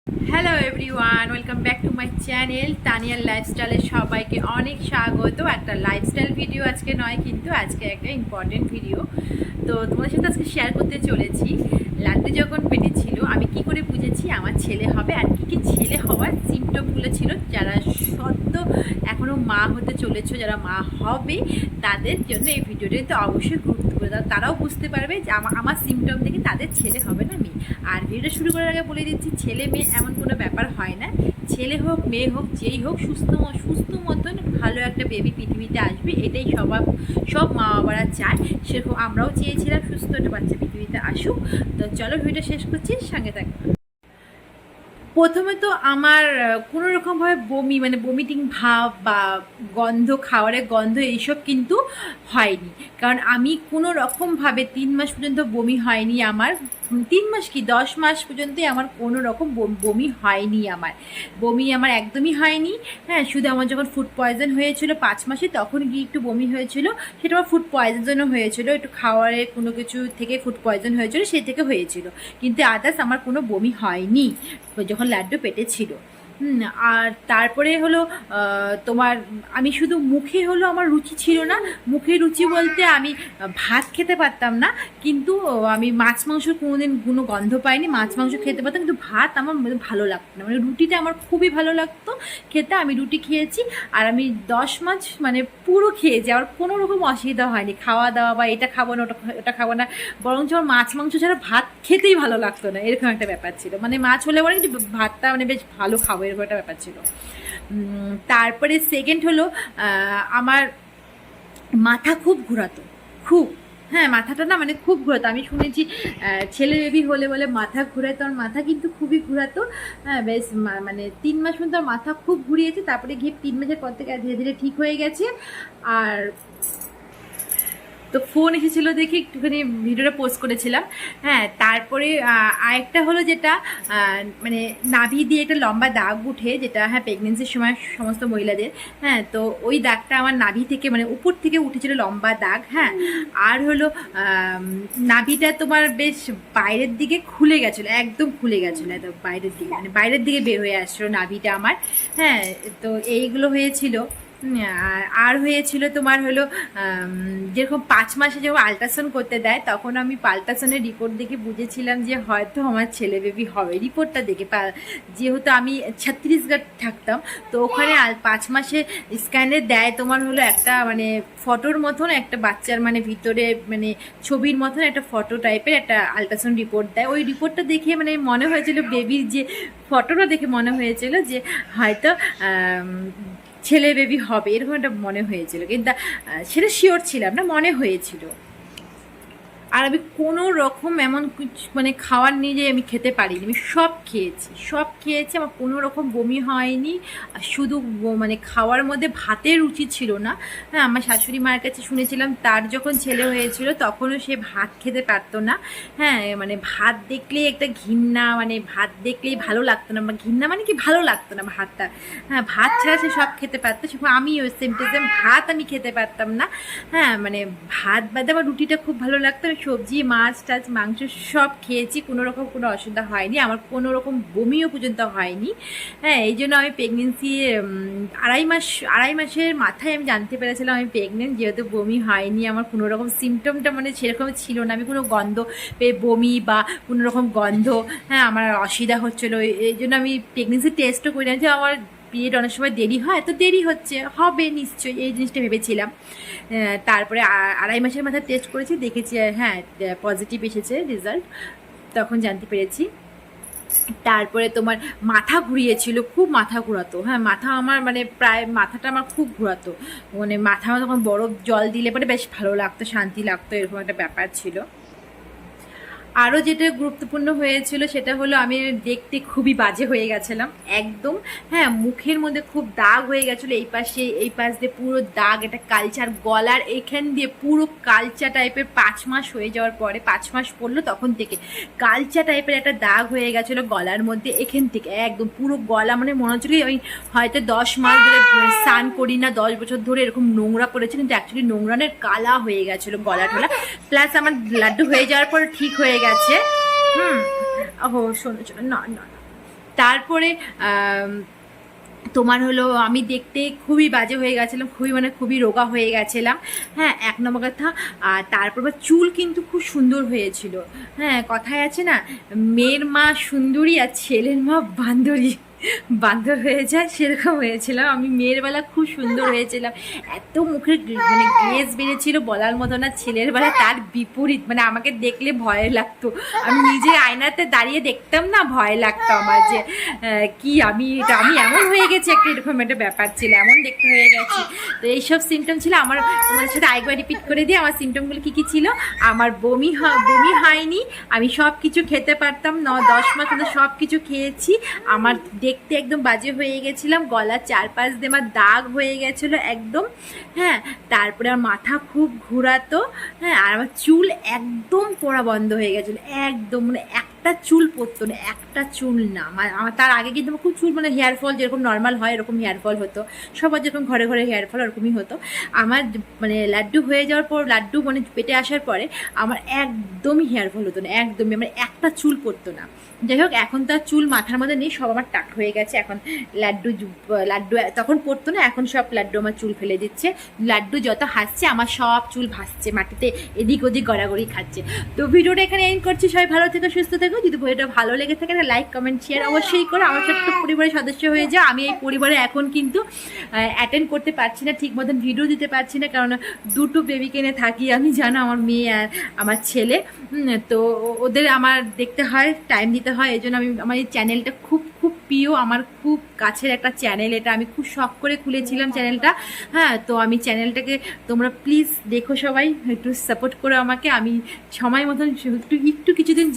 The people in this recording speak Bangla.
Hello everyone, welcome back to my channel তানিয়ার লাইফস্টাইলে সবাইকে অনেক স্বাগত। একটা লাইফস্টাইল ভিডিও আজকে নয়, কিন্তু আজকে একটা ইম্পর্টেন্ট ভিডিও। তো তোমাদের সাথে আজকে শেয়ার করতে চলেছি লাড্ডু যখন পেটে ছিল আমি কি করে বুঝেছি আমার ছেলে হবে, আর কী কী ছেলে হওয়ার সিমটমগুলো ছিল। যারা সদ্য এখনও মা হতে চলেছে, যারা মা হবে, তাদের জন্য এই ভিডিওটা তো অবশ্যই গুরুত্বপূর্ণ। তারাও বুঝতে পারবে যে আমার সিমটম দেখে তাদের ছেলে হবে না মেয়ে। আর ভিডিওটা শুরু করার আগে বলে দিচ্ছি, ছেলে মেয়ে এমন কোনো ব্যাপার হয় না। ছেলে হোক মেয়ে হোক যেই হোক, সুস্থ মতন ভালো একটা বেবি পৃথিবীতে আসবে, এটাই সব মা বাবারা চায়। সেরকম আমরাও চেয়েছিলাম সুস্থ একটা বাচ্চা পৃথিবীতে আসুক। তো চলো ভিডিওটা শেষ করছি, সঙ্গে থাকবে। প্রথমে তো আমার কোনো রকমভাবে বমিটিং ভাব বা গন্ধ, খাবারের গন্ধ এইসব কিন্তু হয়নি। কারণ আমি কোনো রকমভাবে 3 মাস পর্যন্ত বমি হয়নি আমার। 3 মাস কি 10 মাস পর্যন্তই আমার কোনো রকম বমি হয়নি। বমি আমার একদমই হয়নি। হ্যাঁ, শুধু আমার যখন ফুড পয়জন হয়েছিল 5 মাসে, তখন গিয়ে একটু বমি হয়েছিল। সেটা আমার ফুড পয়জনের জন্য হয়েছিল, একটু খাওয়ারের কোনো কিছু থেকে ফুড পয়জন হয়েছিল, সেই থেকে হয়েছিল। কিন্তু আদার্স আমার কোনো বমি হয়নি যখন লাড্ডু পেটে ছিল। আর তারপরে হলো তোমার, আমি শুধু মুখে হলো আমার রুচি ছিল না। মুখে রুচি বলতে আমি ভাত খেতে পারতাম না, কিন্তু আমি মাছ মাংস কোনোদিন কোনো গন্ধ পাইনি। মাছ মাংস খেতে পারতাম, কিন্তু ভাত আমার ভালো লাগতো না। মানে রুটিটা আমার খুবই ভালো লাগতো খেতে, আমি রুটি খেয়েছি। আর আমি 10 মাস পুরো খেয়েছি, আমার কোনো রকম অসুবিধা হয়নি খাওয়া দাওয়া বা এটা খাবো না ওটা খাবো না। বরঞ্চ আমার মাছ মাংস ছাড়া ভাত খেতেই ভালো লাগতো না, এরকম একটা ব্যাপার ছিল। মাছ হলে বলে কিন্তু ভাতটা বেশ ভালো খাবো, এরকম একটা ব্যাপার ছিল। তারপরে সেকেন্ড হলো আমার মাথা খুব ঘোরাতো, খুব। হ্যাঁ, মাথাটা না খুব ঘোরাতো। আমি শুনেছি ছেলে বেবি হলে বলে মাথা ঘুরায়, তো আমার মাথা কিন্তু খুবই ঘোরাতো। হ্যাঁ, বেশ 3 মাস পর্যন্ত মাথা খুব ঘুরিয়েছে। তারপরে গিয়ে 3 মাসের পর থেকে ধীরে ধীরে ঠিক হয়ে গেছে। আর তো ফোন এসেছিলো দেখে একটুখানি ভিডিওটা পোস্ট করেছিলাম। হ্যাঁ, তারপরে আরেকটা হলো যেটা নাভি দিয়ে একটা লম্বা দাগ উঠে, যেটা হ্যাঁ প্রেগনেন্সির সময় সমস্ত মহিলাদের। হ্যাঁ, তো ওই দাগটা আমার নাভি থেকে উপর থেকে উঠেছিল লম্বা দাগ। হ্যাঁ, আর হলো নাভিটা তোমার বেশ বাইরের দিকে খুলে গেছিলো, একদম খুলে গেছিলো, একদম বাইরের দিকে, বাইরের দিকে বের হয়ে আসছিলো নাভিটা আমার। হ্যাঁ, তো এইগুলো হয়েছিল। আর হয়েছিল তোমার হলো যেরকম 5 মাসে যখন আল্ট্রাসাউন্ড করতে দেয়, তখন আমি আল্ট্রাসাউন্ডের রিপোর্ট দেখে বুঝেছিলাম যে হয়তো আমার ছেলে বেবি হবে। রিপোর্টটা দেখে, যেহেতু আমি ছত্তিশগড় থাকতাম, তো ওখানে 5 মাসে স্ক্যানে দেয় তোমার হলো একটা ফটোর মতন একটা বাচ্চার ভিতরে ছবির মতন একটা ফটো টাইপের একটা আল্ট্রাসাউন্ড রিপোর্ট দেয়। ওই রিপোর্টটা দেখে মনে হয়েছিল, বেবির যে ফটোটা দেখে মনে হয়েছিল যে হয়তো ছেলে বেবি হবে, এরকম একটা মনে হয়েছিল। কিন্তু সেটা শিওর ছিলাম না, মনে হয়েছিল। আর আমি কোনো রকম এমন কিছু খাওয়ার নিয়ে যে আমি খেতে পারিনি, আমি সব খেয়েছি, আমার কোনো রকম বমি হয়নি। আর শুধু খাওয়ার মধ্যে ভাতের রুচি ছিল না। হ্যাঁ, আমার শাশুড়ি মায়ের কাছে শুনেছিলাম তার যখন ছেলে হয়েছিল তখনও সে ভাত খেতে পারতো না। হ্যাঁ, ভাত দেখলেই একটা ঘৃণা, ভাত দেখলেই ভালো লাগতো না, বা ঘৃণা কি ভালো লাগতো না ভাতটা। হ্যাঁ, ভাত ছাড়া সে সব খেতে পারতো, সেরকম আমি ওই সেম টু সেম ভাত আমি খেতে পারতাম না। হ্যাঁ, ভাত বাদে আমার রুটিটা খুব ভালো লাগতো। সবজি, মাছ টাছ, মাংস সব খেয়েছি, কোনো রকম কোনো অসুবিধা হয়নি, আমার কোনো রকম বমিও পর্যন্ত হয়নি। হ্যাঁ, এই জন্য আমি প্রেগনেন্সি 2.5 মাসের মাথায় আমি জানতে পেরেছিলাম আমি প্রেগনেন্ট, যেহেতু বমি হয়নি। আমার কোনো রকম সিমটমটা সেরকম ছিল না, আমি কোনো গন্ধ পেয়ে বমি বা কোনো রকম গন্ধ, হ্যাঁ, আমার অসুবিধা হচ্ছিলো। এই জন্য আমি প্রেগনেন্সি টেস্টও করি না যে আমার পিরিয়ড অনেক সময় দেরি হয়, এত দেরি হবে নিশ্চয়ই, এই জিনিসটা ভেবেছিলাম। তারপরে 2.5 মাসের মাথায় টেস্ট করেছি, দেখেছি হ্যাঁ পজিটিভ এসেছে রেজাল্ট, তখন জানতে পেরেছি। তারপরে তোমার মাথা ঘুরিয়েছিল, খুব মাথা ঘোরাতো। হ্যাঁ, মাথা আমার প্রায় মাথাটা আমার খুব ঘোরাতো। মাথা তখন বরফ জল দিলে বেশ ভালো লাগতো, শান্তি লাগতো, এরকম একটা ব্যাপার ছিল। আরও যেটা গুরুত্বপূর্ণ হয়েছিল সেটা হলো আমি দেখতে খুবই বাজে হয়ে গেছিলাম একদম। হ্যাঁ, মুখের মধ্যে খুব দাগ হয়ে গেছিলো, এই পাশ দিয়ে পুরো দাগ, এটা কালচার, গলার এখান দিয়ে পুরো কালচা টাইপের। 5 মাস হয়ে যাওয়ার পরে, 5 মাস পড়লো তখন থেকে কালচা টাইপের একটা দাগ হয়ে গেছিলো গলার মধ্যে, এখান থেকে একদম পুরো গলা। মনে হচ্ছিল আমি হয়তো 10 মাস ধরে স্নান করি না, 10 বছর ধরে এরকম নোংরা পড়েছে, কিন্তু অ্যাকচুয়ালি নোংরানের কালা হয়ে গেছিলো গলা টলা। প্লাস আমার লাড্ডু হয়ে যাওয়ার পর ঠিক হয়ে গেছে। ওহো, শোনো না না, তারপরে তোমার হলো আমি দেখতে খুবই বাজে হয়ে গেছিলাম, খুবই রোগা হয়ে গেছিলাম। হ্যাঁ, এক নম্বর কথা। আর তারপর চুল কিন্তু খুব সুন্দর হয়েছিল। হ্যাঁ, কথায় আছে না, মেয়ের মা সুন্দরী আর ছেলের মা বান্দরী, বান্দর হয়ে যায়, সেরকম হয়েছিলাম আমি। মেয়ের বেলা খুব সুন্দর হয়েছিলাম, এত মুখের মানে গ্লেজ বেড়েছিল বলার মতো না। ছেলের বেলা তার বিপরীত, মানে আমাকে দেখলে ভয় লাগতো। আমি নিজে আয়নাতে দাঁড়িয়ে দেখতাম না, ভয় লাগতো আমার যে কি আমি এমন হয়ে গেছি, একটা এরকম একটা ব্যাপার ছিল, এমন দেখতে হয়ে গেছি। তো এইসব সিমটম ছিল আমার। তোমাদের সাথে আরেকবার রিপিট করে দিই আমার সিমটমগুলো কী কী ছিল। আমার বমি হয়নি, আমি সব কিছু খেতে পারতাম, 9-10 মাস কিন্তু সব কিছু খেয়েছি। আমার দেখতে একদম বাজে হয়ে গেছিলাম, গলার চারপাশ দিয়ে আমার দাগ হয়ে গেছিলো একদম। হ্যাঁ, তারপরে আমার মাথা খুব ঘোরাতো। হ্যাঁ, আর আমার চুল একদম পড়া বন্ধ হয়ে গেছিলো, একদম মানে একটা চুল পড়তো না, একটা চুল না। আমার তার আগে কিন্তু আমার খুব চুল, মানে হেয়ার ফল যেরকম নর্মাল হয় এরকম হেয়ার ফল হতো, সবার যেরকম ঘরে ঘরে হেয়ার ফল ওরকমই হতো। আমার মানে লাড্ডু হয়ে যাওয়ার পর, লাড্ডু মানে পেটে আসার পরে আমার একদমই হেয়ার ফল হতো না, একদমই, আমার একটা চুল পড়তো না। যাই হোক, এখন তার চুল মাথার মধ্যে নেই, সব আমার টাক হয়ে গেছে এখন। লাড্ডু তখন পড়তো না, এখন সব লাড্ডু আমার চুল ফেলে দিচ্ছে। লাড্ডু যত হাসছে আমার সব চুল ভাসছে মাটিতে, এদিক ওদিক গড়াগড়ি খাচ্ছে। তো ভিডিওটা এখানে এন্ড করছি। সবাই ভালো থেকো, সুস্থ থেকো। যদি ভিডিওটা ভালো লেগে থাকে একটা লাইক, কমেন্ট, শেয়ার অবশ্যই করো। আমার ছোট্ট পরিবারের সদস্য হয়ে যাও। আমি এই পরিবারে এখন কিন্তু অ্যাটেন্ড করতে পারছি না, ঠিক মতন ভিডিও দিতে পারছি না, কারণ দুটো বেবিকে নিয়ে থাকি আমি, জানো, আমার মেয়ে আর আমার ছেলে। তো ওদের আমার দেখতে হয়, টাইম দিতে হয়। এই জন্য আমি আমার এই চ্যানেলটা খুব খুব প্রিয়, আমার খুব কাছের একটা চ্যানেল এটা। আমি খুব শখ করে খুলেছিলাম চ্যানেলটা। হ্যাঁ, তো আমি চ্যানেলটাকে তোমরা প্লিজ দেখো, সবাই একটু সাপোর্ট করো আমাকে। আমি সময় মতন একটু কিছুদিন